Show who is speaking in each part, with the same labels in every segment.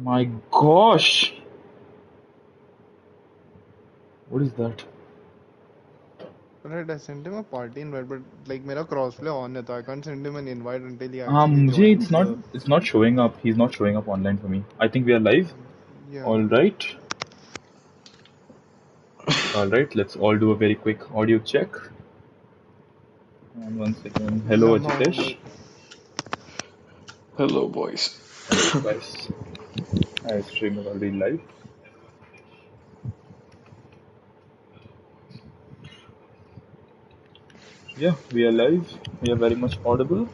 Speaker 1: My gosh! What is that?
Speaker 2: Right, I sent him a party invite, but like मेरा crossplay on है, so I can't send him an invite until he actually
Speaker 1: मुझे
Speaker 2: joins the.
Speaker 1: it's not showing up. He's not showing up online for me. I think we are live.
Speaker 2: Yeah.
Speaker 1: All right. All right. Let's all do a very quick audio check. And one second. Hello, Ajitesh.
Speaker 3: Hello, boys.
Speaker 1: Hello, guys. I stream is already live. Yeah, we are live. We are very much audible.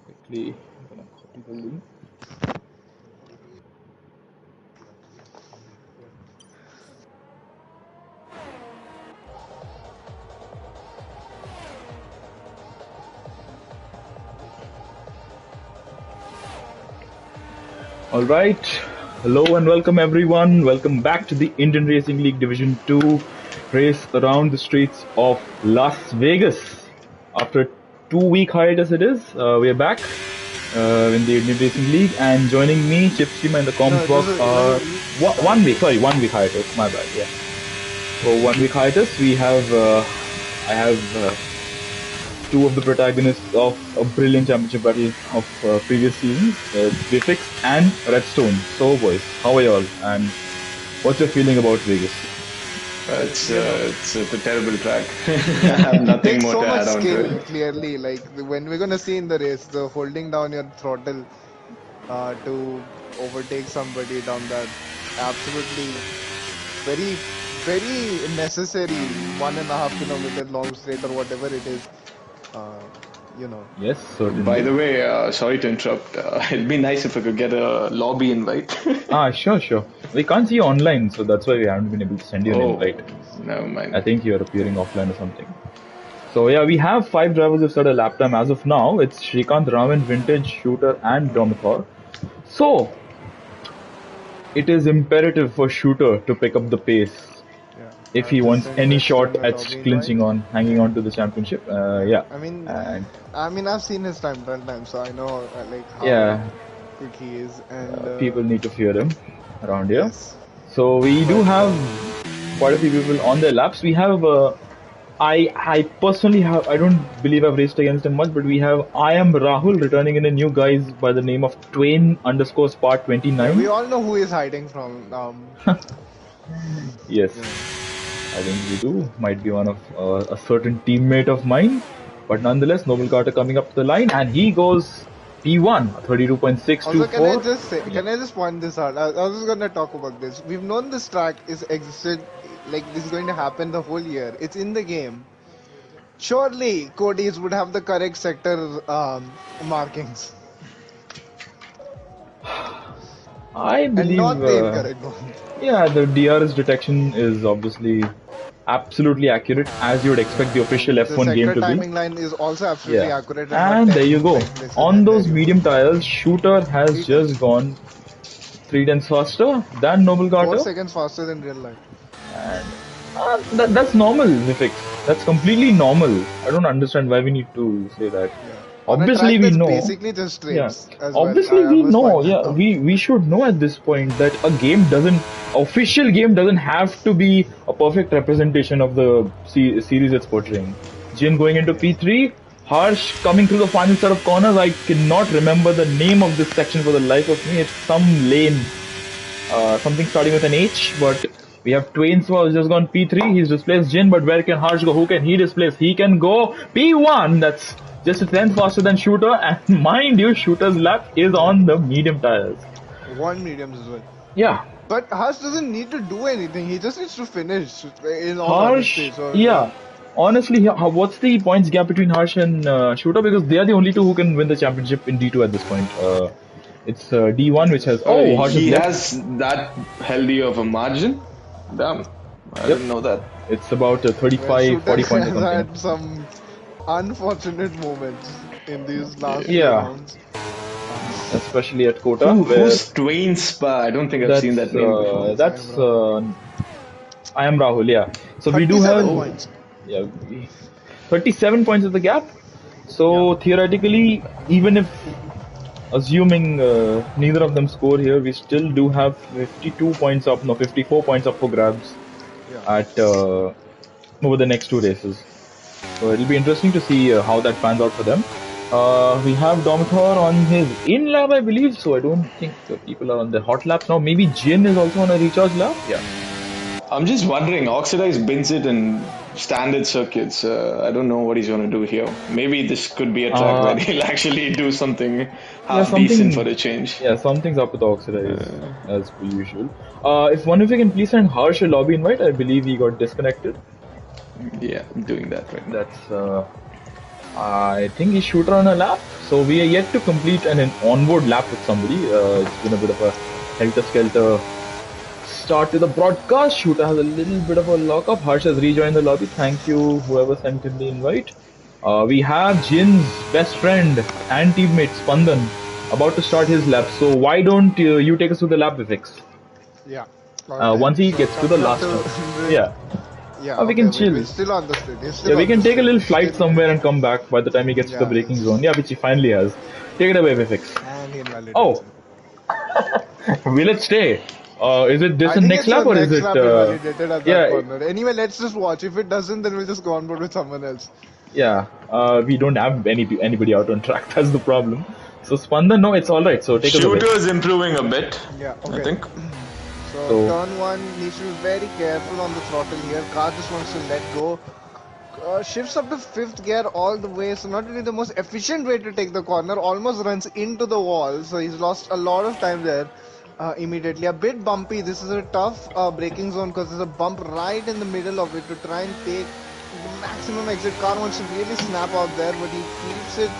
Speaker 1: Quickly, I'm gonna copy the link. All right. Hello and welcome everyone. Welcome back to the Indian Racing League Division 2 race around the streets of Las Vegas. After a 2-week hiatus it is, we are back in the Indian Racing League, and joining me, Chipsima and the comms box are 1 week, sorry, 1 week hiatus, my bad, yeah. So 1 week hiatus, we have, I have two of the protagonists of a brilliant championship battle of previous seasons, Vifix and Redstone. So boys, how are y'all? And what's your feeling about Vegas?
Speaker 3: It's a terrible track. I have nothing more
Speaker 2: so
Speaker 3: to
Speaker 2: much
Speaker 3: add on
Speaker 2: skill,
Speaker 3: to it.
Speaker 2: clearly. Like when we're gonna see in the race, the holding down your throttle to overtake somebody down that absolutely very, very necessary 1.5 kilometer long straight or whatever it is. You know.
Speaker 1: Yes, certainly.
Speaker 3: By the way, sorry to interrupt. It'd be nice if I could get a lobby invite.
Speaker 1: Sure. We can't see you online, so that's why we haven't been able to send you an invite.
Speaker 3: Never mind.
Speaker 1: I think you're appearing offline or something. So yeah, we have 5 drivers who've started a lap time as of now. It's Shrikant, Raman, Vintage, Shooter and Domithor. So, it is imperative for Shooter to pick up the pace if he wants any shot at clinching on, hanging on to the championship. Yeah.
Speaker 2: I mean, I've seen his trial time, so I know like how quick he is, and
Speaker 1: people need to fear him around here.
Speaker 2: Yes.
Speaker 1: So we do have quite a few people on their laps. We have. I personally have. I don't believe I've raced against him much, but we have. I am Rahul returning in a new guise by the name of Twain_Spark29.
Speaker 2: Yeah, we all know who he's hiding from.
Speaker 1: Yes. I think we do. Might be one of a certain teammate of mine. But nonetheless, Noble Carter coming up to the line, and he goes P1, 32.624.
Speaker 2: Also, can I just say, can I just point this out? I was just going to talk about this. We've known this track is existed, like this is going to happen the whole year. It's in the game. Surely, Cody's would have the correct sector markings.
Speaker 1: I believe.
Speaker 2: And not the incorrect one.
Speaker 1: Yeah, the DRS detection is obviously absolutely accurate, as you would expect the official F1 game to be.
Speaker 2: The timing line is also absolutely accurate.
Speaker 1: And there you go. On those medium tires, Shooter has just gone 3 tenths faster than Noble Carter.
Speaker 2: 4 seconds faster than real life.
Speaker 1: And that's normal, Nifix. That's completely normal. I don't understand why we need to say that.
Speaker 2: Yeah.
Speaker 1: Obviously we know.
Speaker 2: Basically just straights.
Speaker 1: As obviously we know. Yeah, we should know at this point that a game official game doesn't have to be a perfect representation of the series it's portraying. Jin going into P3, Harsh coming through the final set of corners. I cannot remember the name of this section for the life of me. It's some lane, something starting with an H, but we have Twain who's just gone P3. He's displaced Jin, but where can Harsh go? Who can he displace? He can go P1. That's just a tenth faster than Shooter, and mind you, Shooter's lap is on the medium tires.
Speaker 2: 1 mediums as well.
Speaker 1: Yeah.
Speaker 2: But Harsh doesn't need to do anything. He just needs to finish. In all
Speaker 1: Harsh, yeah. Honestly, what's the points gap between Harsh and Shooter? Because they are the only two who can win the championship in D2 at this point. It's D1 which has.
Speaker 3: Oh, Harsh has that healthy of a margin? Damn. I didn't know that.
Speaker 1: It's about 35, 40 points or something.
Speaker 2: Had some unfortunate moments in these last rounds.
Speaker 1: Especially at Kota.
Speaker 3: Who's Twain Spa? I don't think I've seen that name before.
Speaker 1: That's I am Rahul, yeah. So we do have
Speaker 2: points.
Speaker 1: 37 points is the gap. So theoretically, even if assuming neither of them score here, we still do have 52 points up, no, 54 points up for grabs
Speaker 2: Yeah.
Speaker 1: at over the next two races. So it'll be interesting to see how that pans out for them. We have Domitor on his in lap, I believe. So I don't think people are on the hot laps now. Maybe Jin is also on a recharge lap. Yeah.
Speaker 3: I'm just wondering, Oxidize bins it in standard circuits. I don't know what he's going to do here. Maybe this could be a track where
Speaker 1: Uh,
Speaker 3: he'll actually do something
Speaker 1: yeah,
Speaker 3: half decent for
Speaker 1: something.
Speaker 3: a change.
Speaker 1: Yeah, something's up with Oxidize as per usual. If one of you can please send Harsh a lobby invite, I believe he got disconnected.
Speaker 3: Yeah, I'm doing that right now.
Speaker 1: That's I think he's shooter on a lap. So we are yet to complete an onboard lap with somebody. It's been a bit of a helter-skelter start to the broadcast. Shooter has a little bit of a lockup. Harsh has rejoined the lobby. Thank you, whoever sent him the invite. We have Jin's best friend and teammate Spandan about to start his lap. So why don't you take us to the lap, Vivix?
Speaker 2: Yeah. Okay.
Speaker 1: Once he
Speaker 2: So
Speaker 1: gets to the
Speaker 2: coming up
Speaker 1: last
Speaker 2: to
Speaker 1: one. Yeah.
Speaker 2: yeah.
Speaker 1: We
Speaker 2: Okay.
Speaker 1: can chill.
Speaker 2: We're still on the street. He's still
Speaker 1: Yeah, we
Speaker 2: on
Speaker 1: can
Speaker 2: the
Speaker 1: take a
Speaker 2: street.
Speaker 1: little flight
Speaker 2: Still-
Speaker 1: somewhere and come back by the time he gets to the
Speaker 2: Yeah.
Speaker 1: braking zone. Yeah, which he finally has. Take it away, Vivix.
Speaker 2: And he invalidates
Speaker 1: Oh,
Speaker 2: it.
Speaker 1: will it stay? Is it this
Speaker 2: I
Speaker 1: in
Speaker 2: think
Speaker 1: next
Speaker 2: it's
Speaker 1: lap
Speaker 2: on
Speaker 1: or is
Speaker 2: next
Speaker 1: it?
Speaker 2: lap invalidated at that
Speaker 1: Yeah,
Speaker 2: corner. Anyway, let's just watch. If it doesn't, then we'll just go on board with someone else.
Speaker 1: yeah. We don't have anybody out on track. That's the problem. So Spandan, no, it's all right. So take us away.
Speaker 3: Shooter is improving a bit,
Speaker 2: Yeah.
Speaker 3: I
Speaker 2: Okay.
Speaker 3: think.
Speaker 2: So turn one needs to be very careful on the throttle here. Car just wants to let go. Shifts up to fifth gear all the way. So not really the most efficient way to take the corner. Almost runs into the wall. So he's lost a lot of time there. Immediately a bit bumpy. This is a tough braking zone because there's a bump right in the middle of it to try and take the maximum exit. Car wants to really snap out there, but he keeps it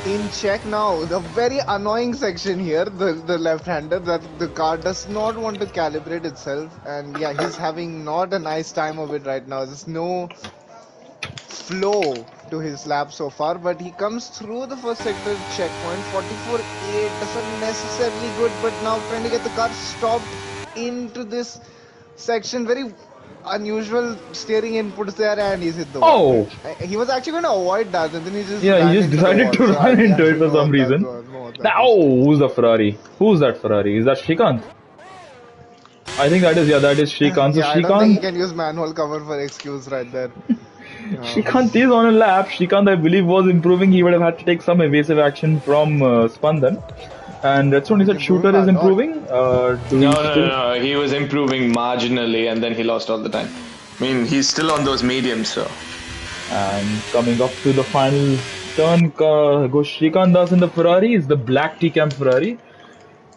Speaker 2: in check now. The very annoying section here, the left-hander, that the car does not want to calibrate itself, and yeah, he's having not a nice time of it right now. There's no flow to his lap so far, but he comes through the first sector checkpoint. 44.8 doesn't necessarily good, but now trying to get the car stopped into this section. Very unusual steering inputs there, and he's hit the wall. He was actually going to avoid that, and then he just
Speaker 1: Yeah,
Speaker 2: ran
Speaker 1: he just
Speaker 2: into
Speaker 1: decided
Speaker 2: the
Speaker 1: to
Speaker 2: wall.
Speaker 1: run
Speaker 2: I
Speaker 1: into it
Speaker 2: actually
Speaker 1: for
Speaker 2: know
Speaker 1: some
Speaker 2: what that
Speaker 1: reason.
Speaker 2: was. Know what that
Speaker 1: Now,
Speaker 2: was.
Speaker 1: who's the Ferrari? Who's that Ferrari? Is that Shrikant? I think that is Shrikant. So
Speaker 2: Yeah, I don't think he
Speaker 1: Shrikant,
Speaker 2: can use manual cover for excuse right there.
Speaker 1: Shrikant is on a lap. Shrikant, I believe, was improving. He would have had to take some evasive action from Spandan. And that's when he said Shooter is improving.
Speaker 3: No. He was improving marginally, and then he lost all the time. I mean, he's still on those mediums, so.
Speaker 1: And coming up to the final turn, goes Shrikant Das in the Ferrari. It's the black T-Cam Ferrari.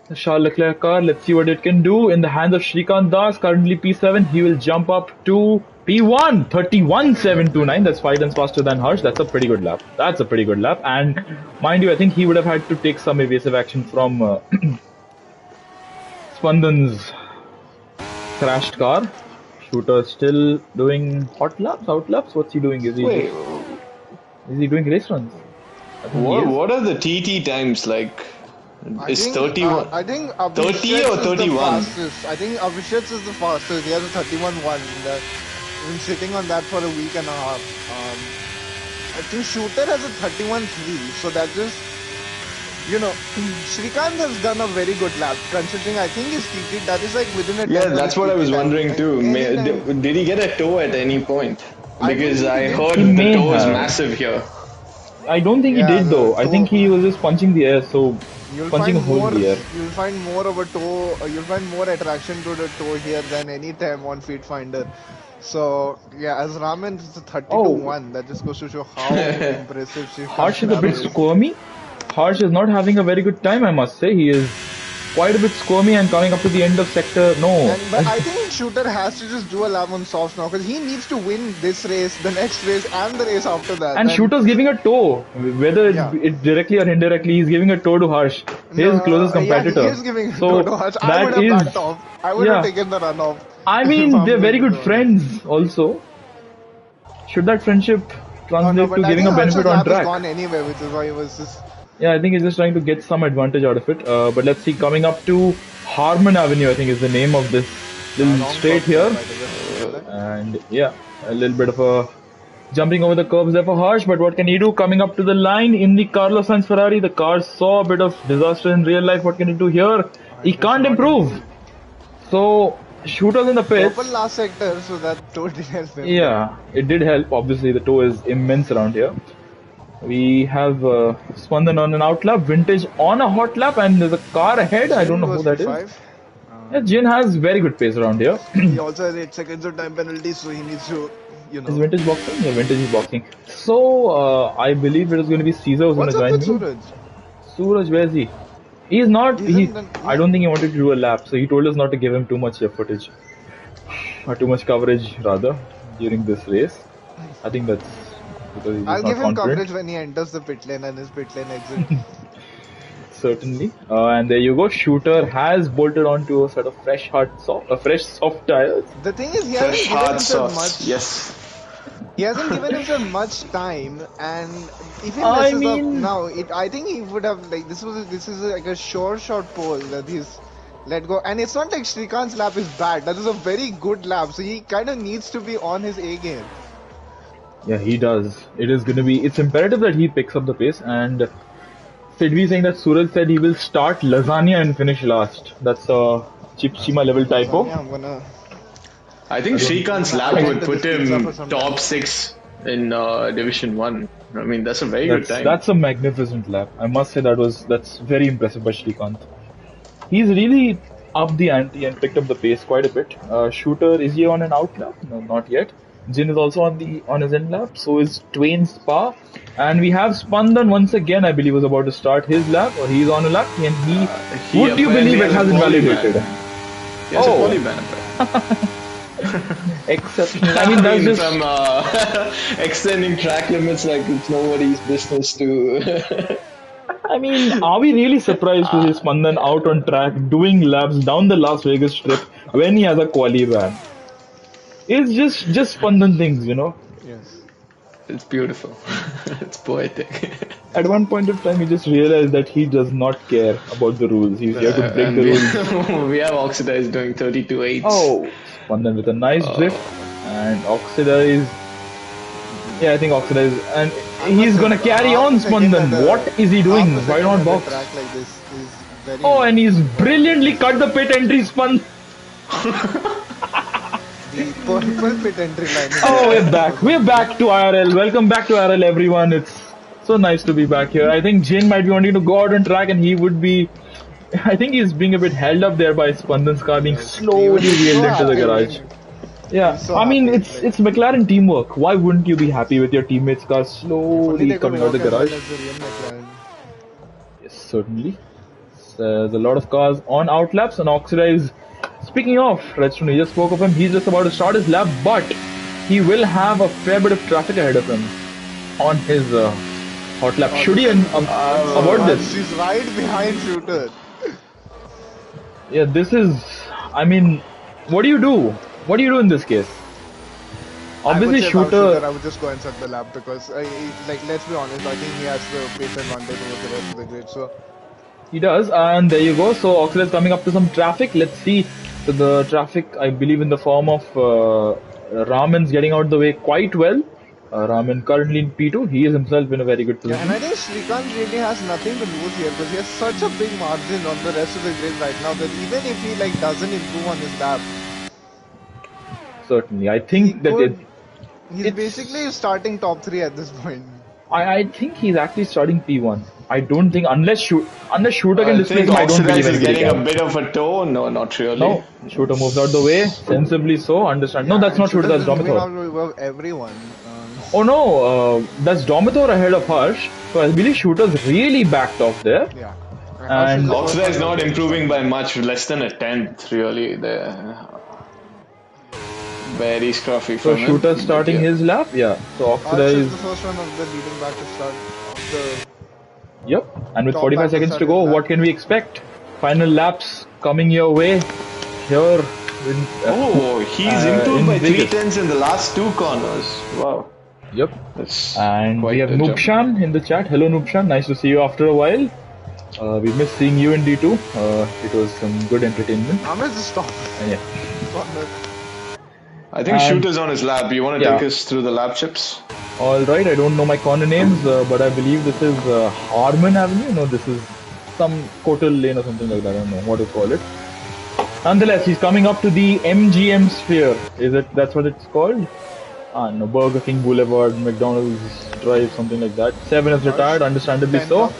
Speaker 1: The Charles Leclerc car, let's see what it can do. In the hands of Shrikant Das, currently P7, he will jump up to P1, 31.729. That's 5 tenths faster than Harsh. That's a pretty good lap. And mind you, I think he would have had to take some evasive action from Spandan's crashed car. Shooter still doing hot laps, out laps? What's he doing? Is he doing race runs?
Speaker 3: What are the TT times like? It's 31.
Speaker 2: I think
Speaker 3: 30 or 31?
Speaker 2: I think Abhishek's is the fastest. He has a 31.1. He's been sitting on that for a week and a half. I think Shooter has a 31.3. So that just, Shrikant has done a very good lap. Considering I think his TT, that is like within a 10
Speaker 3: Yeah, that's what I was wondering too. Did he get a toe at any point? Because I heard the toe is massive here.
Speaker 1: I don't think he did though. I think he was just punching the air, so punching a hole in the air.
Speaker 2: You'll find more of a toe, you'll find more attraction to the toe here than any time on Feet Finder. So, yeah, as Raman, it's a 32-1. That just goes to show how impressive
Speaker 1: Harsh is a bit squirmy. Harsh is not having a very good time, I must say. He is quite a bit squirmy and coming up to the end of sector.
Speaker 2: But I think Shooter has to just do a lap on softs now because he needs to win this race, the next race, and the race after that.
Speaker 1: And Shooter's giving a toe, whether it directly or indirectly, he's giving a toe to Harsh, his closest competitor.
Speaker 2: Yeah, he is giving a toe to Harsh. I would have backed off. I would have taken the run off.
Speaker 1: I mean, they're very good friends also. Should that friendship translate to giving a benefit on track?
Speaker 2: Gone anyway, which is why he was just...
Speaker 1: Yeah, I think he's just trying to get some advantage out of it. But let's see, coming up to Harmon Avenue, I think is the name of this little straight here. And yeah, a little bit of a Jumping over the curbs there for Harsh, but what can he do? Coming up to the line in the Carlos Sainz Ferrari. The car saw a bit of disaster in real life. What can he do here? He
Speaker 2: It does
Speaker 1: can't
Speaker 2: not
Speaker 1: improve.
Speaker 2: improve.
Speaker 1: So, shooters in the
Speaker 2: Purple
Speaker 1: pits.
Speaker 2: last sector, so that totally helped him.
Speaker 1: Yeah, it did help. Obviously, the toe is immense around here. We have Spandan on an out lap, Vintage on a hot lap, and there's a car ahead. I don't
Speaker 2: Jin
Speaker 1: know who
Speaker 2: was
Speaker 1: that is.
Speaker 2: P5.
Speaker 1: Yeah, Jin has very good pace around here.
Speaker 2: He also has 8 seconds of time penalty, so he needs to,
Speaker 1: Is Vintage boxing? Yeah, Vintage is boxing. So, I believe it is going to be Caesar who's going
Speaker 2: What's
Speaker 1: to
Speaker 2: up
Speaker 1: join
Speaker 2: with
Speaker 1: me.
Speaker 2: Suraj?
Speaker 1: Suraj, where is he? He's not.
Speaker 2: He
Speaker 1: He.
Speaker 2: isn't.
Speaker 1: I don't think he wanted to do a lap, so he told us not to give him too much footage or too much coverage rather during this race. I think that's because he's
Speaker 2: I'll
Speaker 1: just not
Speaker 2: give him
Speaker 1: confident.
Speaker 2: coverage when he enters the pit lane and his pit lane exit.
Speaker 1: Certainly. And there you go. Shooter has bolted onto a set of fresh soft tires.
Speaker 2: The thing is, he
Speaker 3: Fresh
Speaker 2: hasn't given
Speaker 3: hard
Speaker 2: himself
Speaker 3: sauce.
Speaker 2: much.
Speaker 3: Yes.
Speaker 2: He hasn't given himself much time, and if he
Speaker 1: I
Speaker 2: messes up
Speaker 1: mean-
Speaker 2: now, I think he would have like this is like a sure shot pole that he's let go, and it's not like Shrikant's lap is bad. That is a very good lap, so he kind of needs to be on his A game.
Speaker 1: Yeah, he does. It is going to be. It's imperative that he picks up the pace. And Sidvi saying that Suraj said he will start lasagna and finish last. That's a Chipchima level typo.
Speaker 2: Yeah, I'm gonna.
Speaker 3: I think Shrikant's lap
Speaker 2: I
Speaker 3: would
Speaker 2: enter
Speaker 3: put
Speaker 2: this pizza
Speaker 3: him
Speaker 2: for some
Speaker 3: top
Speaker 2: time.
Speaker 3: 6 in Division 1. I mean, that's a very good time.
Speaker 1: That's a magnificent lap. I must say that's very impressive by Shrikant. He's really upped the ante and picked up the pace quite a bit. Shooter, is he on an out lap? No, not yet. Jin is also on his end lap. So is Twain Spa, and we have Spandan once again. I believe was about to start his lap, or he's on a lap, and
Speaker 3: He
Speaker 1: would you
Speaker 3: apparently
Speaker 1: believe it
Speaker 3: has
Speaker 1: has
Speaker 3: a polyban.
Speaker 1: invalidated?
Speaker 3: He has a
Speaker 1: Oh.
Speaker 3: polyban.
Speaker 1: Exceptional. I mean, that's just
Speaker 3: from extending track limits like it's nobody's business to.
Speaker 1: I mean, are we really surprised to see Spandan out on track doing laps down the Las Vegas Strip when he has a quali ban? It's just Spandan things, you know.
Speaker 2: Yes.
Speaker 3: It's beautiful. It's poetic.
Speaker 1: At one point of time, he just realized that he does not care about the rules. He's here to break
Speaker 3: And
Speaker 1: the
Speaker 3: we,
Speaker 1: rules.
Speaker 3: we have Oxidize doing 32.8.
Speaker 1: Oh, Spandan with a nice drift, and Oxidize. Yeah, I think Oxidize, and he's gonna carry on Spandan. What is he doing? Why not box?
Speaker 2: Track like this is very.
Speaker 1: Oh, and he's brilliantly cut the pit entry, Spandan.
Speaker 2: The purple pit entry line.
Speaker 1: Oh, we're back. We're back to IRL. Welcome back to IRL, everyone. It's so nice to be back here. I think Jane might be wanting to go out on track, and he would be. I think he's being a bit held up there by Spandan's car being slowly wheeled into the garage. Yeah,
Speaker 2: so
Speaker 1: I mean
Speaker 2: happy,
Speaker 1: it's McLaren teamwork. Why wouldn't you be happy with your teammates' car
Speaker 2: Only
Speaker 1: slowly
Speaker 2: they could
Speaker 1: coming out of the
Speaker 2: work as well
Speaker 1: garage?
Speaker 2: as the real McLaren.
Speaker 1: Yes, certainly. There's a lot of cars on outlaps and Oxidize. Speaking of, Redstone, we just spoke of him. He's just about to start his lap, but he will have a fair bit of traffic ahead of him on his hot lap. Should he avoid this?
Speaker 2: She's right behind Shooter.
Speaker 1: Yeah, this is. I mean, what do you do? What do you do in this case? Obviously,
Speaker 2: I would say if I was
Speaker 1: Shooter.
Speaker 2: Shooter, I would just go and set the lap because, like, let's be honest, I think he has the pace advantage over the rest of the grid. So
Speaker 1: He does, and there you go. So Oxley is coming up to some traffic. Let's see. So the traffic, I believe, in the form of Raman's getting out the way quite well. Raman currently in P2. He is himself in a very good
Speaker 2: yeah,
Speaker 1: position.
Speaker 2: and I think Shrikant really has nothing to lose here because he has such a big margin on the rest of the grid right now that even if he like doesn't improve on his lap,
Speaker 1: Certainly, I
Speaker 2: he
Speaker 1: think that
Speaker 2: could. He's
Speaker 1: it's-
Speaker 2: basically starting top 3 at this point.
Speaker 1: I think he's actually starting P1. I don't think unless Shooter can
Speaker 3: I
Speaker 1: displace
Speaker 3: think
Speaker 1: him, I don't
Speaker 3: Oxidize
Speaker 1: believe
Speaker 3: is
Speaker 1: anybody
Speaker 3: getting a
Speaker 1: can.
Speaker 3: bit of a toe. No, not really.
Speaker 1: No, Shooter moves out the way sensibly. So understand. No, that's
Speaker 2: And
Speaker 1: not Shooter. That's
Speaker 2: Shooter's moving
Speaker 1: Domathor.
Speaker 2: out above everyone.
Speaker 1: Oh no, that's Domathor ahead of Harsh. So I believe Shooter's really backed off there.
Speaker 2: Yeah.
Speaker 1: And
Speaker 3: Oxidize is not improving by much, less than a tenth, really. Very scruffy
Speaker 1: So
Speaker 3: from him.
Speaker 1: Shooter starting
Speaker 3: Yeah.
Speaker 1: his lap, yeah. So
Speaker 2: Arch
Speaker 1: Oxidize,
Speaker 2: is the first one of the leading back to start of the
Speaker 1: yep. And with
Speaker 2: Top
Speaker 1: 45
Speaker 2: back to
Speaker 1: seconds to
Speaker 2: start
Speaker 1: go,
Speaker 2: his lap.
Speaker 1: what can we expect? Final laps coming your way here. In,
Speaker 3: Oh, he's improved
Speaker 1: in
Speaker 3: by
Speaker 1: Vegas.
Speaker 3: 3 tenths in the last 2 corners. Wow.
Speaker 1: Yep.
Speaker 3: That's
Speaker 1: And
Speaker 3: quite
Speaker 1: we have
Speaker 3: a jump.
Speaker 1: Noobshan in the chat. Hello Noobshan, nice to see you after a while. We missed seeing you in D2. It was some good entertainment.
Speaker 2: I'm gonna just stop.
Speaker 1: Yeah.
Speaker 3: I think
Speaker 1: And-
Speaker 3: Shooter's on his lap. You want to
Speaker 1: Yeah.
Speaker 3: take us through the lap chips?
Speaker 1: All right, I don't know my corner names, but I believe this is Harmon Avenue. No, this is some Kotal Lane or something like that. I don't know what to call it. Nonetheless, he's coming up to the MGM Sphere. Is it? That's what it's called? No, Burger King Boulevard, McDonald's Drive, something like that. 7 is retired, understandably
Speaker 2: 10th
Speaker 1: so.
Speaker 2: up.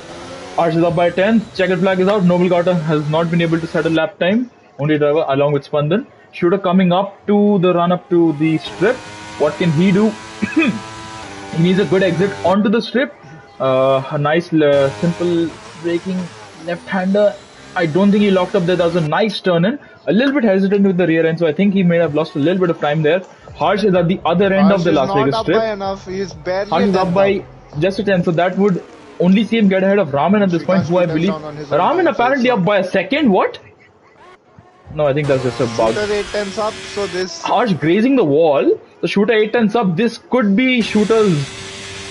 Speaker 1: Arch is up by 10. Checkered flag is out. Noble Gata has not been able to set a lap time. Only driver along with Spandan. Shooter coming up to the run up to the strip. What can he do? He needs a good exit onto the strip. A nice, simple braking left-hander. I don't think he locked up there. That was a nice turn in. A little bit hesitant with the rear end, so I think he may have lost a little bit of time there. Harsh is at the other end of the Las Vegas
Speaker 2: not
Speaker 1: strip.
Speaker 2: up by enough. He's barely
Speaker 1: Harsh is up
Speaker 2: 10th
Speaker 1: by just a 10, so that would only see him get ahead of Raman at this point, who I
Speaker 2: Shooter
Speaker 1: believe.
Speaker 2: down on his own
Speaker 1: Raman
Speaker 2: tires
Speaker 1: apparently
Speaker 2: also.
Speaker 1: up by a second. What? No, I think that's just a bug.
Speaker 2: Shooter 8 tenths up, so this
Speaker 1: Harsh grazing the wall. The Shooter 8 tenths up. This could be Shooter's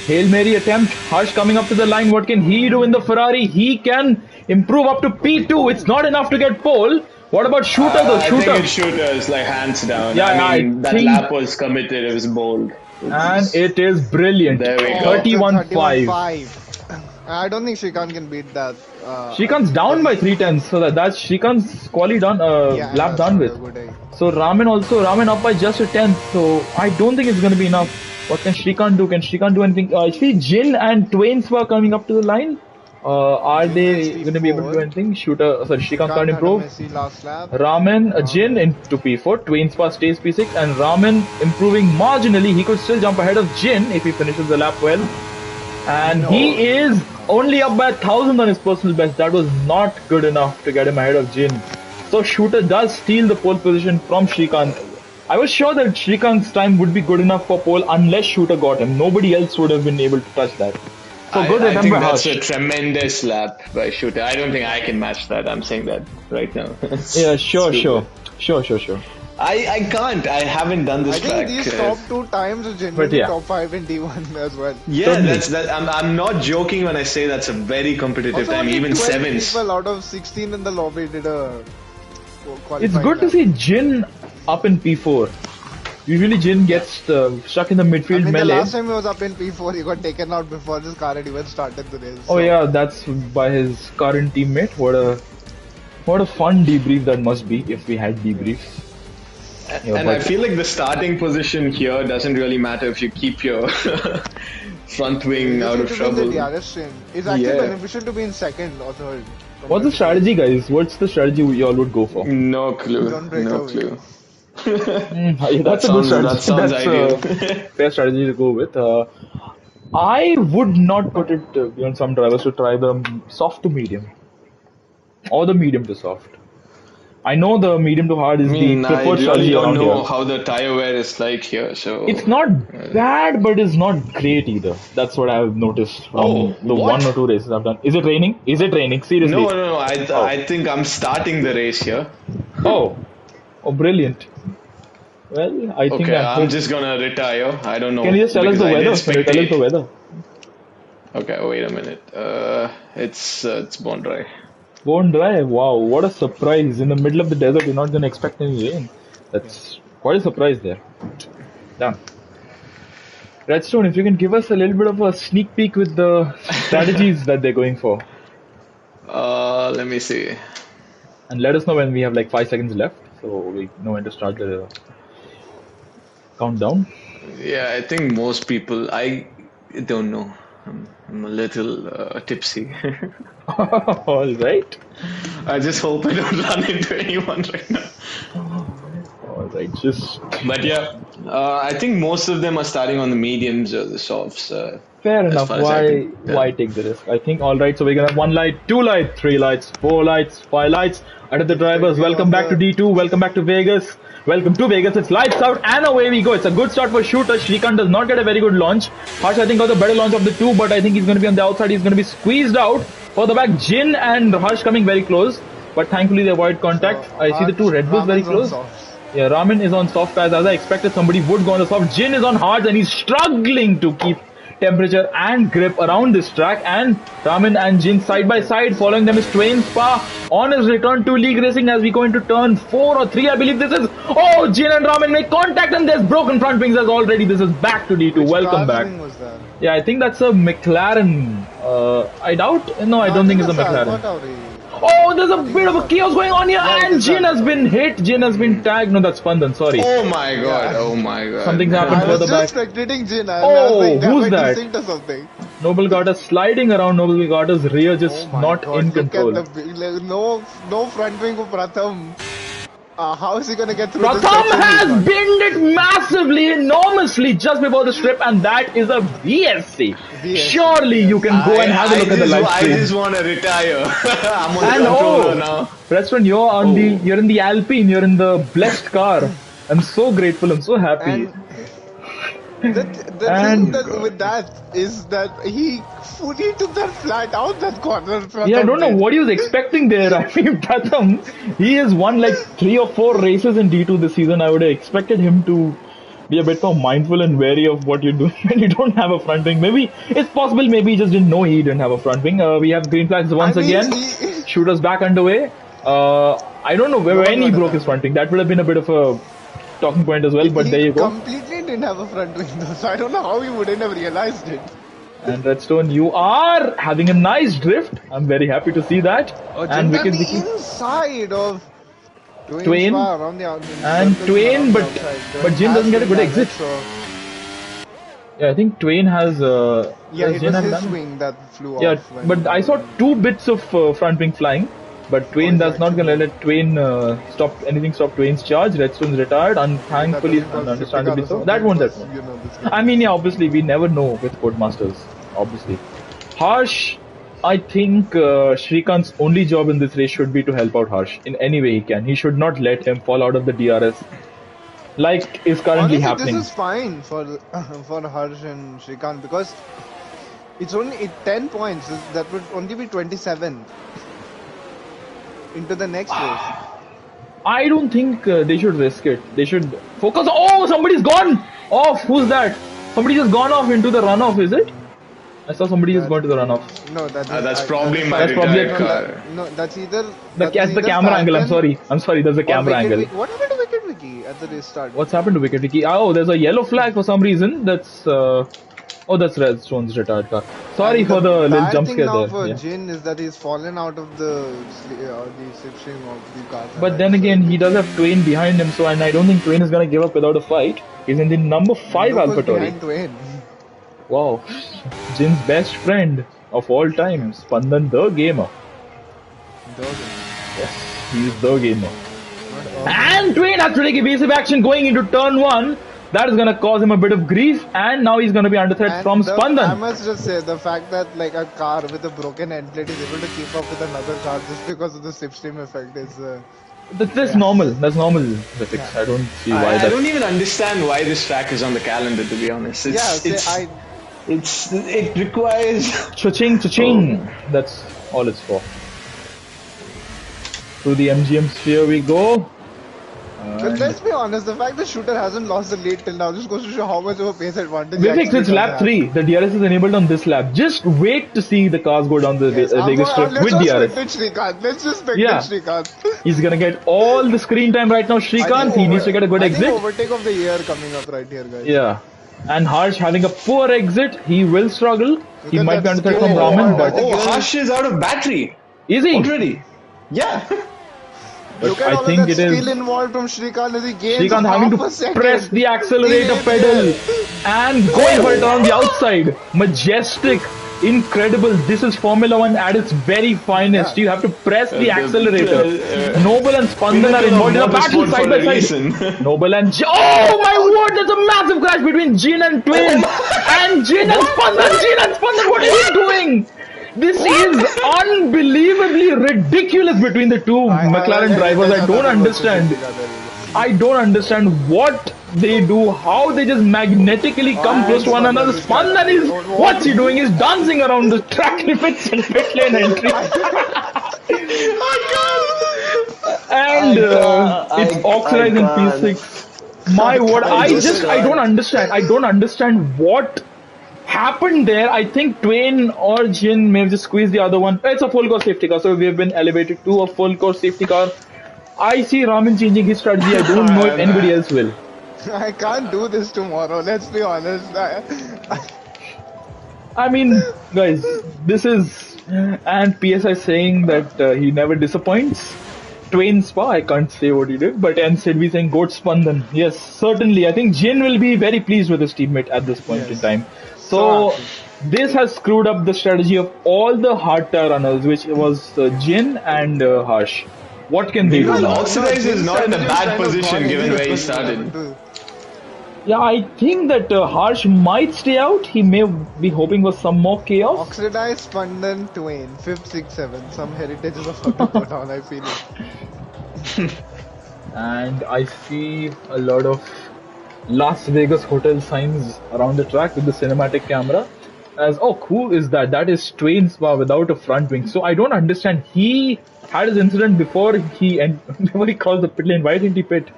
Speaker 1: Hail Mary attempt. Harsh coming up to the line. What can he do in the Ferrari? He can improve up to P2. It's not enough to get pole. What about Shooter though?
Speaker 3: I
Speaker 1: Shooter.
Speaker 3: think it's Shooter's, like, hands down.
Speaker 1: Yeah,
Speaker 3: I mean,
Speaker 1: I
Speaker 3: that
Speaker 1: think-
Speaker 3: lap was committed. It was bold.
Speaker 1: And it is brilliant.
Speaker 3: There we go.
Speaker 1: 31.5.
Speaker 2: 31.5. I don't think Shrikant can beat that.
Speaker 1: She comes down by 3 tenths, so that's Shrikant's quali done,
Speaker 2: Yeah,
Speaker 1: lap
Speaker 2: that's
Speaker 1: done
Speaker 2: not a
Speaker 1: with.
Speaker 2: good idea.
Speaker 1: So Raman up by just a tenth, so I don't think it's going to be enough. What can Shrikant do? Can Shrikant do anything? I see Jin and Twains were coming up to the line. Are
Speaker 2: Jin
Speaker 1: they
Speaker 2: is
Speaker 1: going to be able to do
Speaker 2: P4.
Speaker 1: anything? Shrikant can't
Speaker 2: had a
Speaker 1: improve.
Speaker 2: messy last lap.
Speaker 1: Raman, Jin into P4, Twains stays P6, and Raman improving marginally. He could still jump ahead of Jin if he finishes the lap well. And he is only up by 1,000 on his personal best. That was not good enough to get him ahead of Jin. So Shooter does steal the pole position from Shrikant. I was sure that Shrikant's time would be good enough for pole unless Shooter got him. Nobody else would have been able to touch that. So good
Speaker 3: I
Speaker 1: attempt
Speaker 3: think
Speaker 1: by
Speaker 3: that's
Speaker 1: Harsh.
Speaker 3: a tremendous lap by Shooter. I don't think I can match that. I'm saying that right now.
Speaker 1: Yeah, sure.
Speaker 3: I can't. I haven't done this
Speaker 2: I think
Speaker 3: track.
Speaker 2: these top 2 times are
Speaker 1: But
Speaker 2: genuinely
Speaker 1: yeah.
Speaker 2: top 5 in D1 as well.
Speaker 3: Yeah,
Speaker 1: Certainly.
Speaker 3: that's that. I'm not joking when I say that's a very competitive
Speaker 2: Also,
Speaker 3: time.
Speaker 2: only
Speaker 3: Even
Speaker 2: 12
Speaker 3: sevens.
Speaker 2: people out of 16 in the lobby did a qualifying
Speaker 1: It's good to
Speaker 2: lap.
Speaker 1: see Jin up in P4. Usually Jin gets stuck in the midfield
Speaker 2: I mean, the
Speaker 1: melee.
Speaker 2: last time he was up in P4, he got taken out before this car had even started the race.
Speaker 1: Oh yeah, that's by his current teammate. What a fun debrief that must be if we had debriefs. Yeah,
Speaker 3: And I
Speaker 1: but-
Speaker 3: feel like the starting position here doesn't really matter if you keep your front wing out of trouble.
Speaker 2: The DRS train. It's actually
Speaker 3: Yeah.
Speaker 2: beneficial to be in second or third.
Speaker 1: What's the strategy, guys? What's the strategy you all would go for?
Speaker 3: No clue.
Speaker 2: Don't break
Speaker 3: No
Speaker 2: away.
Speaker 3: clue.
Speaker 1: Yeah, that's a
Speaker 3: sounds-
Speaker 1: good strategy.
Speaker 3: that sounds
Speaker 1: That's
Speaker 3: ideal.
Speaker 1: a fair strategy to go with. I would not put it beyond some drivers to try the soft to medium or the medium to soft. I know the medium to hard is
Speaker 3: I mean,
Speaker 1: the
Speaker 3: I
Speaker 1: preferred
Speaker 3: really
Speaker 1: strategy
Speaker 3: don't
Speaker 1: around
Speaker 3: know
Speaker 1: here.
Speaker 3: how the tire wear is like here, so
Speaker 1: It's not bad, but it's not great either. That's what I've noticed from
Speaker 3: Oh,
Speaker 1: the
Speaker 3: what?
Speaker 1: 1 or 2 races I've done. Is it raining? Is it raining? Seriously?
Speaker 3: No. I think I'm starting the race here.
Speaker 1: Oh, brilliant. Well, I think
Speaker 3: Okay,
Speaker 1: I
Speaker 3: I'm
Speaker 1: hope-
Speaker 3: just gonna retire. I don't know.
Speaker 1: Can you just tell us
Speaker 3: because
Speaker 1: the
Speaker 3: I did
Speaker 1: weather? Can you tell us the
Speaker 3: spectate.
Speaker 1: weather?
Speaker 3: Okay, wait a minute. It's bone dry.
Speaker 1: Bone dry. Wow, what a surprise! In the middle of the desert, you're not going to expect any rain. That's quite a surprise there. Damn. Redstone, if you can give us a little bit of a sneak peek with the strategies that they're going for,
Speaker 3: Let me see.
Speaker 1: and let us know when we have like 5 seconds left, so we know when to start the countdown.
Speaker 3: Yeah, I think most people. I don't know. I'm a little tipsy.
Speaker 1: All right.
Speaker 3: I just hope I don't run into anyone right now.
Speaker 1: All right. Just
Speaker 3: But yeah, I think most of them are starting on the mediums or the softs.
Speaker 1: fair
Speaker 3: As
Speaker 1: enough.
Speaker 3: far as I
Speaker 1: Why
Speaker 3: can tell.
Speaker 1: why take the risk? I think all right. So we're gonna have 1 light, 2 light, 3 lights, 4 lights, 5 lights. Out of the drivers, welcome back to D2. Welcome back to Vegas. Welcome to Vegas. It's lights out and away we go. It's a good start for Shooter. Shrikant does not get a very good launch. Harsh, I think, got the better launch of the two, but I think he's going to be on the outside. He's going to be squeezed out. For the back, Jin and Harsh coming very close, but thankfully they avoid contact. I see the two Red Bulls very close. Yeah, Raman is on soft pads. As I expected, somebody would go on the soft. Jin is on hard and he's struggling to keep temperature and grip around this track, and Ramin and Jin side by side. Following them is Twain Spa on his return to league racing as we go into turn 4 or 3, I believe this is. Oh, Jin and Ramin make contact and there's broken front wings as already. This is back to D2.
Speaker 2: Which
Speaker 1: Welcome
Speaker 2: car
Speaker 1: back.
Speaker 2: was that?
Speaker 1: Yeah, I think that's a McLaren. I doubt. No, I don't think it's a McLaren. Oh, there's a bit of a chaos going on here, and Jin has been hit. Jin has been tagged. No, that's Spandan. Sorry.
Speaker 3: Oh my god! Oh my god!
Speaker 1: Something's happened
Speaker 2: I
Speaker 1: further
Speaker 2: was
Speaker 1: back.
Speaker 2: just spectating Jin. I
Speaker 1: Oh,
Speaker 2: was like,
Speaker 1: who's that?
Speaker 2: Or something.
Speaker 1: Noble got us sliding around. Noble got us rear, just not
Speaker 2: God,
Speaker 1: in
Speaker 2: look
Speaker 1: control.
Speaker 2: at the no front wing for Pratham. How is he gonna get through this
Speaker 1: Pratham
Speaker 2: section?
Speaker 1: has binned it massively, enormously just before the strip, and that is a VSC. Surely you can go and have a look at the live stream.
Speaker 3: I just want to retire. I'm on
Speaker 1: And
Speaker 3: the controller now.
Speaker 1: Restaurant, you're in the Alpine, you're in the blessed car. I'm so grateful, I'm so happy.
Speaker 2: And the thing that with that is that he fully took that flat out that corner.
Speaker 1: Yeah, I don't know what he was expecting there. I mean, Pratham, he has won like 3 or 4 races in D2 this season. I would have expected him to be a bit more mindful and wary of what you're doing when you don't have a front wing. Maybe it's possible, maybe he just didn't know he didn't have a front wing. We have green flags once again. Shooters back underway. I don't know when he broke his front wing. That would have been a bit of a talking point as well, but there you go.
Speaker 2: He completely didn't have a front wing though, so I don't know how he wouldn't have realized it.
Speaker 1: And Redstone, you are having a nice drift. I'm very happy to see that.
Speaker 2: And Wicked inside of
Speaker 1: Twain and Twain, but Jin doesn't get a good exit. Yeah, I think Twain has.
Speaker 2: Yeah, it was his wing that flew off.
Speaker 1: Yeah, but I saw 2 bits of front wing flying. But Twain that's not gonna let Twain stop Twain's charge. Redstone's retired, and thankfully, understandably so. That won't. I mean, yeah, obviously, we never know with Codemasters. Obviously, Harsh. I think Shrikant's only job in this race should be to help out Harsh in any way he can. He should not let him fall out of the DRS, like is currently happening.
Speaker 2: This is fine for Harsh and Shrikant because it's only 10 points. That would only be 27. Into the next race.
Speaker 1: I don't think they should risk it. They should focus. Oh, somebody's gone off. Who's that? Somebody just gone off into the runoff. Is it? I saw somebody just going to the runoff.
Speaker 2: No,
Speaker 3: that's probably my retired car.
Speaker 2: No, that's either.
Speaker 1: That's the camera angle. I'm sorry. There's a camera angle.
Speaker 2: What happened to Wicked Wiki at the restart?
Speaker 1: What's happened to Wicked Wiki? Oh, there's a yellow flag for some reason. That's. Oh, that's Redstone's retired car. Sorry for the little jump scare there.
Speaker 2: The thing now for Jin is that he's fallen out of the slipstream of the car.
Speaker 1: But then again, he does have Twain behind him, so and I don't think Twain is gonna give up without a fight. He's in the number 5 AlphaTauri. Wow, Jin's best friend of all time, Spandan the gamer. Yes, he's the gamer. And Twain has to take evasive action going into turn 1. That is gonna cause him a bit of grief, and now he's gonna be under threat from Spandan.
Speaker 2: I must just say, the fact that like a car with a broken end plate is able to keep up with another car just because of the slipstream effect is.
Speaker 1: That's normal. That's normal. I don't see why.
Speaker 3: I don't even understand why this track is on the calendar. To be honest, it requires.
Speaker 1: Cha-ching. That's all it's for. Through the MGM sphere we go.
Speaker 2: But let's be honest, the fact that Shooter hasn't lost the lead till now just goes to show how much of a pace advantage.
Speaker 1: Vivek, it's lap 3. The DRS is enabled on this lap. Just wait to see the cars go down the Vegas strip with DRS.
Speaker 2: Let's just spectate Shrikant.
Speaker 1: He's gonna get all the screen time right now. Shrikant, he needs to get a good exit.
Speaker 2: Overtake of the year coming up right here, guys.
Speaker 1: Yeah. And Harsh having a poor exit. He will struggle. He might be under threat from Raman, but...
Speaker 3: Oh, Harsh is out of battery.
Speaker 1: Is he?
Speaker 3: Already? Yeah.
Speaker 1: But
Speaker 2: look at all of that skill involved from Shrikant as he gains
Speaker 1: Shrikant having to press the accelerator pedal and going for it on the outside. Majestic, incredible. This is Formula 1 at its very finest. You have to press the accelerator. Noble and Spandan are involved in a battle side by side. Noble and oh my word, there's a massive crash between Jin and Twain. And Jin and Spandan, what are you doing? This is unbelievably ridiculous between the two McLaren drivers. I don't understand. I don't understand what they do, how they just magnetically come close to one another. Spandan is, what's he doing? He's dancing around the track limits and pit lane entry. And it's oxidized in P6. My word, I don't understand. I don't understand what happened there, I think Twain or Jin may have just squeezed the other one. It's a full course safety car, so we have been elevated to a full course safety car. I see Raman changing his strategy. I don't know if anybody else will.
Speaker 2: I can't do this tomorrow. Let's be honest.
Speaker 1: I mean, guys, this is and PSI saying that he never disappoints. Twain Spa, I can't say what he did, but and Sidvi saying Goat Spandan. Yes, certainly. I think Jin will be very pleased with his teammate at this point in time. So this has screwed up the strategy of all the hard tire runners, which was Jin and Harsh. What can they do?
Speaker 3: Oxidize is not in a bad position given where he started.
Speaker 1: Yeah, I think that Harsh might stay out. He may be hoping for some more chaos.
Speaker 2: Oxidize, Spandan, Twain, 5th, 6th, 7th. Some heritages of how to go down, I feel it.
Speaker 1: And I see a lot of Las Vegas hotel signs around the track with the cinematic camera. As who is that? That is Twain Spa without a front wing. So I don't understand. He had his incident before before he crossed the pit lane. Why didn't he pit?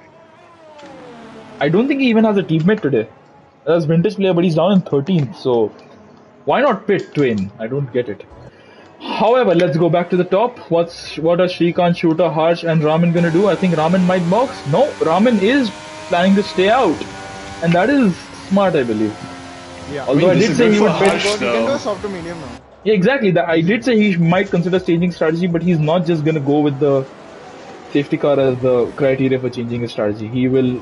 Speaker 1: I don't think he even has a teammate today. There's vintage player, but he's down in 13th. So why not pit Twain? I don't get it. However, let's go back to the top. What are Shrikant, Shooter, Harsh, and Raman gonna do? I think Raman might box. No, Raman is planning to stay out, and that is smart, I believe.
Speaker 2: Yeah.
Speaker 1: Although I did say he would pit.
Speaker 2: You can do a soft to medium now.
Speaker 1: Yeah, exactly. I did say he might consider changing strategy, but he's not just gonna go with the safety car as the criteria for changing his strategy. He will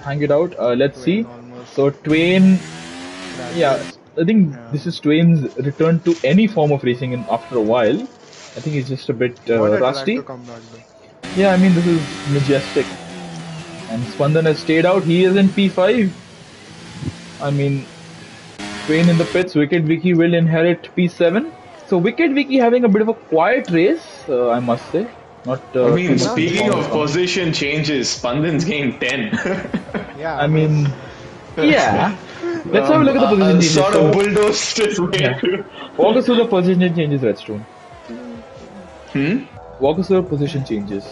Speaker 1: hang it out. Let's see. So Twain, I think this is Twain's return to any form of racing after a while. I think he's just a bit rusty. Yeah, I mean this is majestic. And Spandan has stayed out. He is in P5. I mean, Twain in the pits. Wicked Vicky will inherit P7. So Wicked Vicky having a bit of a quiet race, I must say. Not.
Speaker 3: I mean, speaking of position changes, Spandan's getting 10.
Speaker 2: Yeah.
Speaker 1: I mean, yeah. Let's have a look at the position changes.
Speaker 3: Sort of bulldozed his way.
Speaker 1: Walk us through the position changes, Redstone. Walk us through the position changes.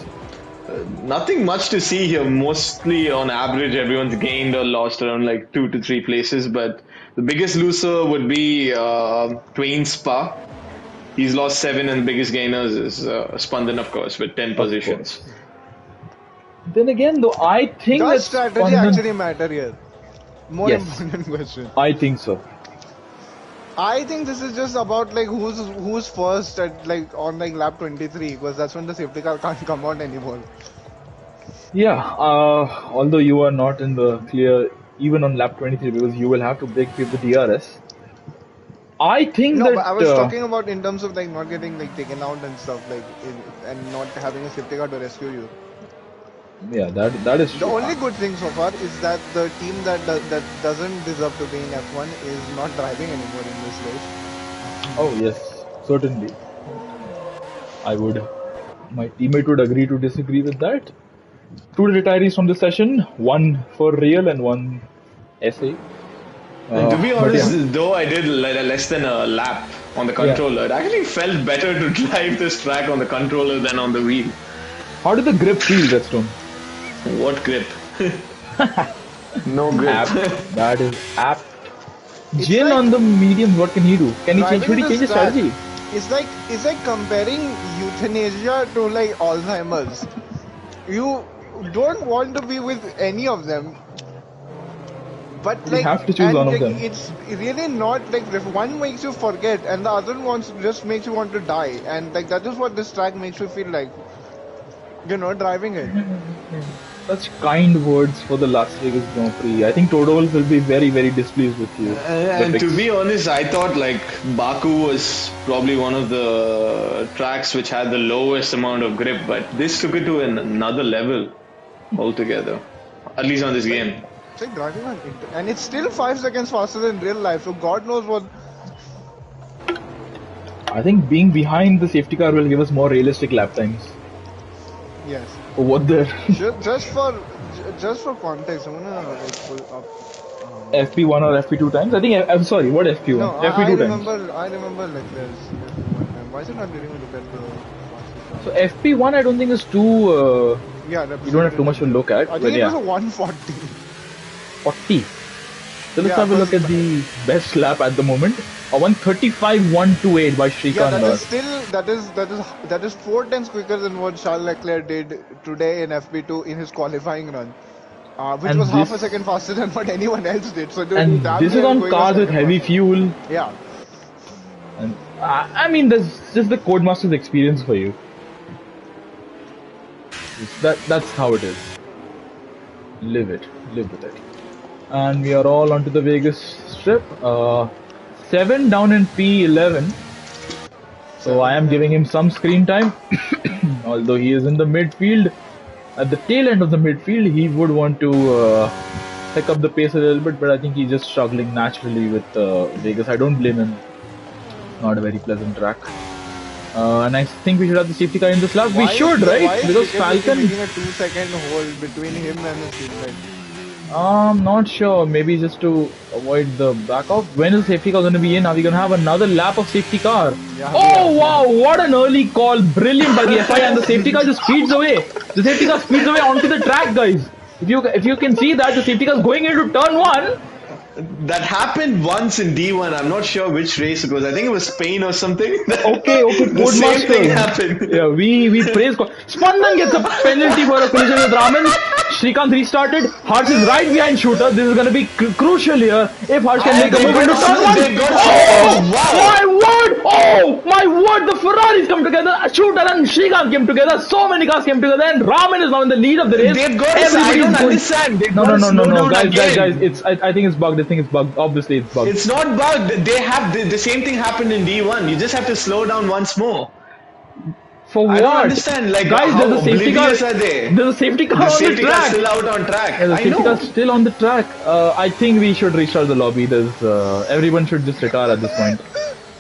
Speaker 3: Nothing much to see here. Mostly on average, everyone's gained or lost around like 2 to 3 places. But the biggest loser would be Twain Spa. He's lost 7, and the biggest gainers is Spandan, of course, with 10 positions.
Speaker 1: Then again, though, I think
Speaker 2: does
Speaker 1: that
Speaker 2: strategy actually matter here? More
Speaker 1: Yes.
Speaker 2: important question.
Speaker 1: I think so.
Speaker 2: I think this is just about like who's first at like on like lap 23, because that's when the safety car can't come out anymore.
Speaker 1: Yeah, although you are not in the clear even on lap 23 because you will have to break with the DRS. I think
Speaker 2: No,
Speaker 1: that
Speaker 2: but I was talking about in terms of like not getting like taken out and stuff like and not having a safety car to rescue you.
Speaker 1: yeah, that is
Speaker 2: The
Speaker 1: true.
Speaker 2: only good thing so far is that the team that doesn't deserve to be in F1 is not driving anymore in this race.
Speaker 1: Oh yes, certainly. My teammate would agree to disagree with that. 2 retirees from the session, 1 for real and 1 SA.
Speaker 3: And to be
Speaker 1: but
Speaker 3: honest,
Speaker 1: yeah.
Speaker 3: though I did less than a lap on the controller, it actually felt better to drive this track on the controller than on the wheel.
Speaker 1: How did the grip feel, Redstone?
Speaker 3: What grip? No grip.
Speaker 1: Apt. That is apt.
Speaker 2: It's
Speaker 1: Jin
Speaker 2: like
Speaker 1: on the medium, what can he do? Can he change? Should he change his
Speaker 2: track,
Speaker 1: strategy?
Speaker 2: it's like comparing euthanasia to like Alzheimer's. You don't want to be with any of them, but
Speaker 1: You
Speaker 2: like
Speaker 1: have to choose one of
Speaker 2: like,
Speaker 1: them.
Speaker 2: it's really not like if one makes you forget and the other one just makes you want to die, and like that is what this track makes you feel like. Driving it.
Speaker 1: Such kind words for the Las Vegas Grand Prix. I think Todol will be very, very displeased with you.
Speaker 3: And to be honest, I thought like Baku was probably one of the tracks which had the lowest amount of grip, but this took it to another level altogether. At least on this game.
Speaker 2: It's like driving on it, and it's still 5 seconds faster than real life. So God knows what.
Speaker 1: I think being behind the safety car will give us more realistic lap times.
Speaker 2: Yes.
Speaker 1: For what the
Speaker 2: Just for context, I'm gonna like pull up.
Speaker 1: FP1 or FP2 times? I think I'm sorry. What FP1?
Speaker 2: No,
Speaker 1: FP2
Speaker 2: I
Speaker 1: times.
Speaker 2: remember like there's FP1 time. Why is it not letting me look at the fastest
Speaker 1: So FP1 I don't think is too.
Speaker 2: Yeah,
Speaker 1: You don't have too much to look at.
Speaker 2: I
Speaker 1: but
Speaker 2: think it
Speaker 1: yeah.
Speaker 2: was a 140.
Speaker 1: 40. So let's
Speaker 2: Yeah,
Speaker 1: have a look
Speaker 2: because
Speaker 1: at the best lap at the moment. A 135.128 by
Speaker 2: yeah,
Speaker 1: Shrikant
Speaker 2: that is
Speaker 1: Dar.
Speaker 2: still that is 4 tenths quicker than what Charles Leclerc did today in FP2 in his qualifying run, which was
Speaker 1: And
Speaker 2: half a
Speaker 1: this
Speaker 2: second faster than what anyone else did. So they're
Speaker 1: and
Speaker 2: damn
Speaker 1: this is
Speaker 2: near
Speaker 1: on
Speaker 2: going a
Speaker 1: cars with
Speaker 2: second
Speaker 1: heavy
Speaker 2: faster.
Speaker 1: fuel.
Speaker 2: Yeah,
Speaker 1: And I mean, that's just the Codemasters experience for you. That's how it is. Live it, live with it. And we are all onto the Vegas strip. 7 down in P11. So I am giving
Speaker 2: 7-11.
Speaker 1: him some screen time. Although he is in the midfield, at the tail end of the midfield, he would want to pick up the pace a little bit, but I think he's just struggling naturally with Vegas. I don't blame him. Not a very pleasant track. And I think we should have the safety car in this lap. We should, right?
Speaker 2: Why is
Speaker 1: Because
Speaker 2: Ricket Ricky
Speaker 1: Falcon,
Speaker 2: making a 2 second hold between him and his teammate?
Speaker 1: I'm not sure. Maybe just to avoid the backup. When is the safety car going to be in? Are we going to have another lap of safety car?
Speaker 2: Yeah, we
Speaker 1: Oh
Speaker 2: are.
Speaker 1: wow! What an early call! Brilliant by the FI, and the safety car just speeds away. The safety car speeds away onto the track, guys. If you can see that the safety car is going into turn one.
Speaker 3: That happened once in D1. I'm not sure which race it was. I think it was Spain or something.
Speaker 1: Okay,
Speaker 3: The same thing happened.
Speaker 1: Yeah, we praise God. Spandan gets a penalty for a collision with Raman. Shrikant restarted. Harsh is right behind Shooter. This is going to be crucial here. If Harsh can make a move into turn one. Oh, my word! Oh, my word! The Ferraris come together. Shooter and Shrikant came together. So many cars came together, and Raman is now in the lead of the race.
Speaker 3: They've got to, I don't understand. They've got to slow down
Speaker 1: Guys.
Speaker 3: again.
Speaker 1: I think it's bugged. I think it's bugged. Obviously, it's bugged.
Speaker 3: It's not bugged. They have the same thing happened in D1. You just have to slow down once more.
Speaker 1: For what?
Speaker 3: I don't understand. Like,
Speaker 1: guys,
Speaker 3: how
Speaker 1: there's a safety car.
Speaker 3: oblivious are they?
Speaker 1: There's a safety car
Speaker 3: The
Speaker 1: on the
Speaker 3: safety car's
Speaker 1: track.
Speaker 3: still out on track.
Speaker 1: Yeah, the
Speaker 3: I
Speaker 1: safety
Speaker 3: know.
Speaker 1: car's still on the track. I think we should restart the lobby. Everyone should just retire at this point.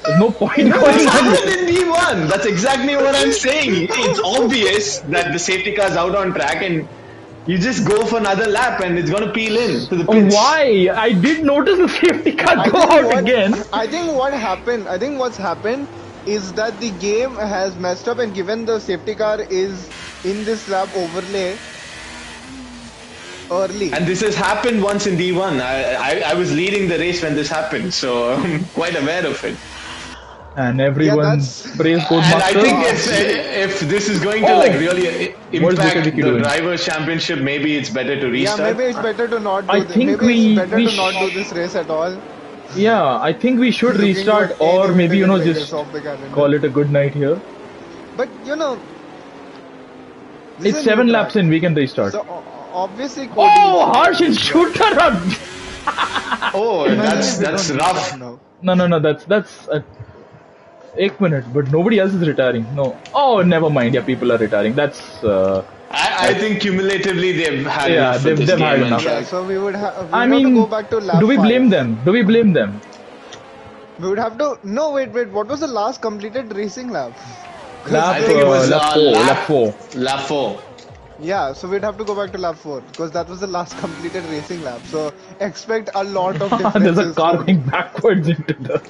Speaker 1: There's no point going
Speaker 3: It's
Speaker 1: on.
Speaker 3: happened in D1. That's exactly what I'm saying. It's obvious that the safety car's out on track and you just go for another lap and it's gonna peel in to the pitch.
Speaker 1: Why? I did notice the safety car go out again.
Speaker 2: I think what's happened is that the game has messed up and given the safety car is in this lap overlay early.
Speaker 3: And this has happened once in D1. I was leading the race when this happened, so I'm quite aware of it.
Speaker 1: And everyone praise
Speaker 3: And
Speaker 1: Codemasters.
Speaker 3: I think if this is going to like really impact the drivers' championship, maybe it's better to restart.
Speaker 2: Yeah, maybe it's better to not do
Speaker 1: I
Speaker 2: this.
Speaker 1: think
Speaker 2: Maybe it's better to not do this race at all.
Speaker 1: Yeah, I think we should restart, or maybe just call it a good night here.
Speaker 2: But
Speaker 1: it's 7 laps in. We can restart.
Speaker 2: So obviously.
Speaker 1: Oh, Harsh and Shooter up.
Speaker 3: Oh, that's rough.
Speaker 1: No. That's. 1 minute, but nobody else is retiring. No. Oh, never mind. Yeah, people are retiring. That's.
Speaker 3: I think cumulatively they've had enough.
Speaker 1: They've had enough.
Speaker 2: Yeah, so we would have.
Speaker 1: I mean,
Speaker 2: to go back to lap
Speaker 1: do we
Speaker 2: 5.
Speaker 1: blame them? Do we blame them?
Speaker 2: We would have to. No, wait. What was the last completed racing lap?
Speaker 3: I think it was
Speaker 1: lap 4.
Speaker 3: Lap 4.
Speaker 2: Yeah, so we'd have to go back to lap 4 because that was the last completed racing lap. So expect a lot of differences.
Speaker 1: There's a car going backwards into the.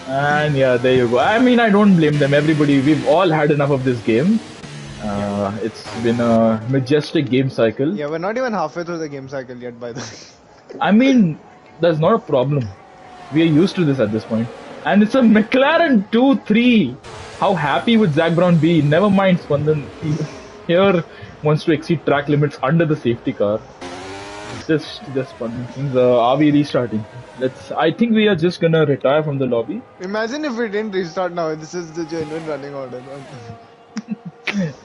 Speaker 1: And yeah, there you go. I mean, I don't blame them. We've all had enough of this game. It's been a majestic game cycle.
Speaker 2: Yeah, we're not even halfway through the game cycle yet, by the way.
Speaker 1: I mean, that's not a problem. We are used to this at this point. And it's a McLaren 2-3. How happy would Zach Brown be? Never mind, Spandan. He here wants to exceed track limits under the safety car. Just Spandan things. Are we restarting? I think we are just gonna retire from the lobby.
Speaker 2: Imagine if we didn't restart now. This is the genuine running order.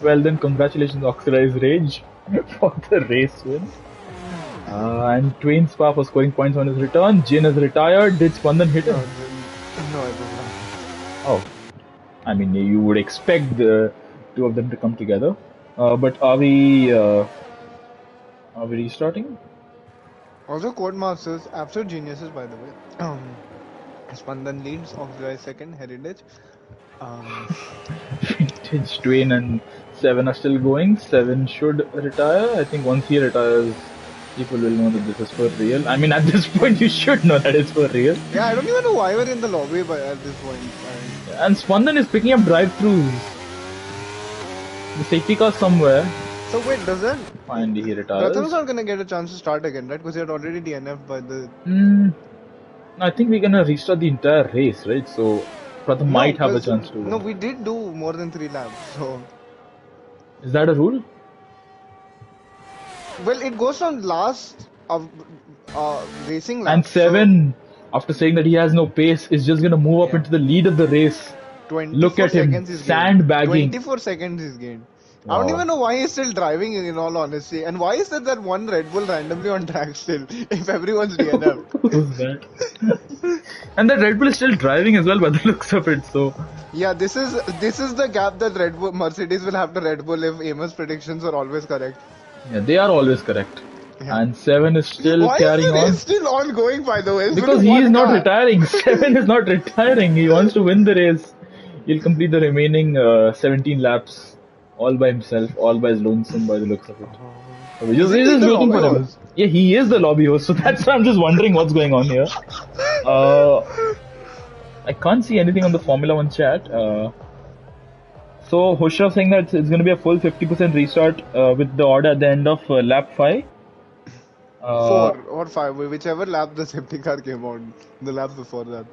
Speaker 1: Well then, congratulations Oxidize Rage for the race win. And Twain Spa for scoring points on his return. Jin is retired. Did Spandan hit him?
Speaker 2: No, I did not.
Speaker 1: Oh, I mean, you would expect the two of them to come together. But are we restarting?
Speaker 2: Also, Codemasters, absolute geniuses, by the way. Spandan leads, Oxidized second, Heritage.
Speaker 1: Vintage, Twain and Seven are still going. Seven should retire. I think once he retires, people will know that this is for real. I mean, at this point, you should know that it's for real.
Speaker 2: Yeah, I don't even know why we're in the lobby at this point.
Speaker 1: And Spandan is picking up drive-throughs. The safety car somewhere.
Speaker 2: So wait, doesn't
Speaker 1: Finally, he
Speaker 2: Pratham's
Speaker 1: retires.
Speaker 2: not gonna get a chance to start again, right? Because he had already DNF by the.
Speaker 1: Hmm. I think we're gonna restart the entire race, right? So Pratham
Speaker 2: No,
Speaker 1: might have a
Speaker 2: because
Speaker 1: chance to
Speaker 2: no,
Speaker 1: win.
Speaker 2: we did do more than 3 laps. So
Speaker 1: Is that a rule?
Speaker 2: well, it goes on last of racing
Speaker 1: And
Speaker 2: lap. So
Speaker 1: Seven, after saying that he has no pace, is just gonna move up
Speaker 2: yeah,
Speaker 1: into the lead of the race. Look
Speaker 2: 24
Speaker 1: at him
Speaker 2: seconds is gained.
Speaker 1: sandbagging.
Speaker 2: 24 seconds is gained. I don't even
Speaker 1: Wow.
Speaker 2: know why he's still driving, in all honesty. And why is there that one Red Bull randomly on track still, if everyone's DNF?
Speaker 1: Who's that? And that Red Bull is still driving as well by the looks of it. So
Speaker 2: Yeah, this is the gap that Red Bull Mercedes will have to Red Bull if Amos' predictions are always correct.
Speaker 1: yeah, they are always correct.
Speaker 2: Yeah.
Speaker 1: And Seven is still
Speaker 2: Why is
Speaker 1: carrying
Speaker 2: the race
Speaker 1: on
Speaker 2: still ongoing, by the way? It's
Speaker 1: because
Speaker 2: been
Speaker 1: he is
Speaker 2: one
Speaker 1: not
Speaker 2: car.
Speaker 1: retiring. Seven is not retiring. He wants to win the race. He'll complete the remaining 17 laps all by himself, all by his lonesome by the looks of it. So we're
Speaker 2: Isn't he
Speaker 1: just
Speaker 2: the
Speaker 1: waiting
Speaker 2: lobby
Speaker 1: for him.
Speaker 2: host?
Speaker 1: Yeah, he is the lobby host, so that's why I'm just wondering what's going on here. Uh, I can't see anything on the Formula One chat. So Hushra saying that it's going to be a full 50% restart with the order at the end of lap 5.
Speaker 2: 4
Speaker 1: Uh,
Speaker 2: or 5, whichever lap the safety car came out, the lap before that.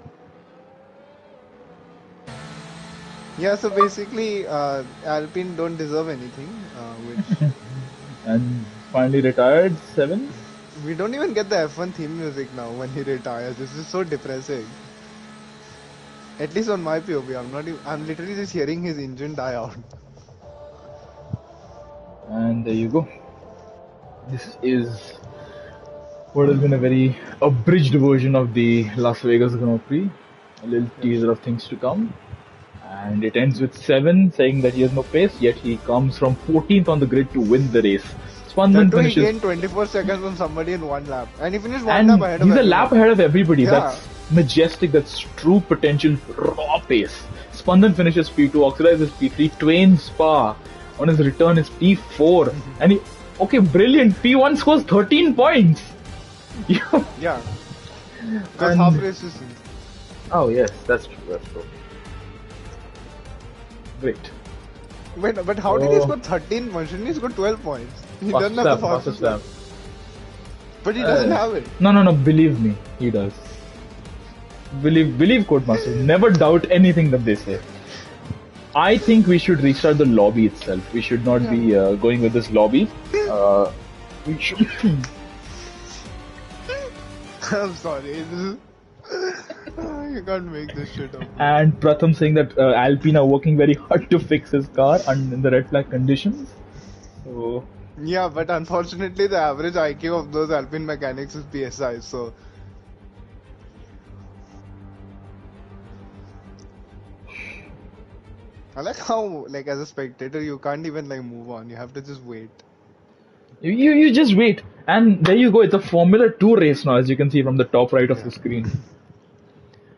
Speaker 2: Yeah, so basically, Alpine don't deserve anything, which
Speaker 1: and finally retired 7.
Speaker 2: we don't even get the F1 theme music now when he retires. This is so depressing. At least on my POV, I'm literally just hearing his engine die out.
Speaker 1: And there you go. This is what has been a very abridged version of the Las Vegas Grand Prix. A little teaser of things to come. And it ends with 7 saying that he has no pace, yet he comes from 14th on the grid to win the race.
Speaker 2: That
Speaker 1: Spandan
Speaker 2: too, he
Speaker 1: finishes,
Speaker 2: gained 24 seconds on somebody in one lap. And he finished one lap
Speaker 1: and
Speaker 2: ahead of
Speaker 1: he's a
Speaker 2: everyone.
Speaker 1: lap ahead of everybody.
Speaker 2: Yeah.
Speaker 1: That's majestic, that's true potential, raw pace. Spandan finishes P2, Oxidize is P3, Twain Spa on his return is P4. And he, okay, brilliant, P1 scores 13 points.
Speaker 2: Yeah. Because
Speaker 1: And-
Speaker 2: half race is...
Speaker 1: Oh, yes, that's true, that's true. Great.
Speaker 2: Wait, but how did he
Speaker 1: Oh.
Speaker 2: score 13 points? Shouldn't he score 12 points? He
Speaker 1: Fastest
Speaker 2: doesn't have
Speaker 1: lap,
Speaker 2: the fastest lap.
Speaker 1: lap.
Speaker 2: But he doesn't have it.
Speaker 1: No, believe me, he does. Believe Codemasters. Never doubt anything that they say. I think we should restart the lobby itself. We should not be going with this lobby. We should.
Speaker 2: I'm sorry. You can't make this shit up.
Speaker 1: And Pratham saying that Alpine are working very hard to fix his car and in the red flag conditions. So
Speaker 2: Yeah, but unfortunately, the average IQ of those Alpine mechanics is PSI, so. I like how, like, as a spectator, you can't even, like, move on. You have to just wait.
Speaker 1: you just wait, and there you go. It's a Formula 2 race now, as you can see from the top right of the screen.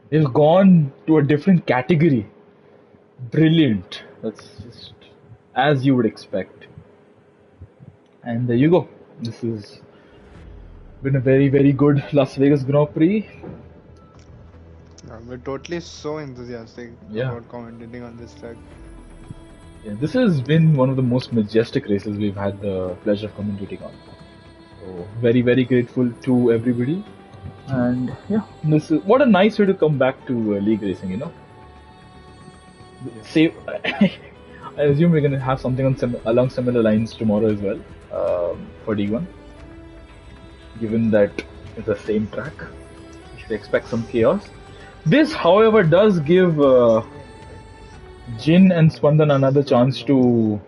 Speaker 1: They've gone to a different category. Brilliant. That's just as you would expect. And there you go. This has been a very, very good Las Vegas Grand Prix.
Speaker 2: Yeah, we're totally so enthusiastic
Speaker 1: Yeah.
Speaker 2: about commentating on this track.
Speaker 1: Yeah, this has been one of the most majestic races we've had the pleasure of commentating on. So very, very grateful to everybody. And yeah, this is what a nice way to come back to league racing. Say, I assume we're gonna have something along similar lines tomorrow as well for D1. Given that it's the same track, we should expect some chaos. This, however, does give Jin and Spandan another chance to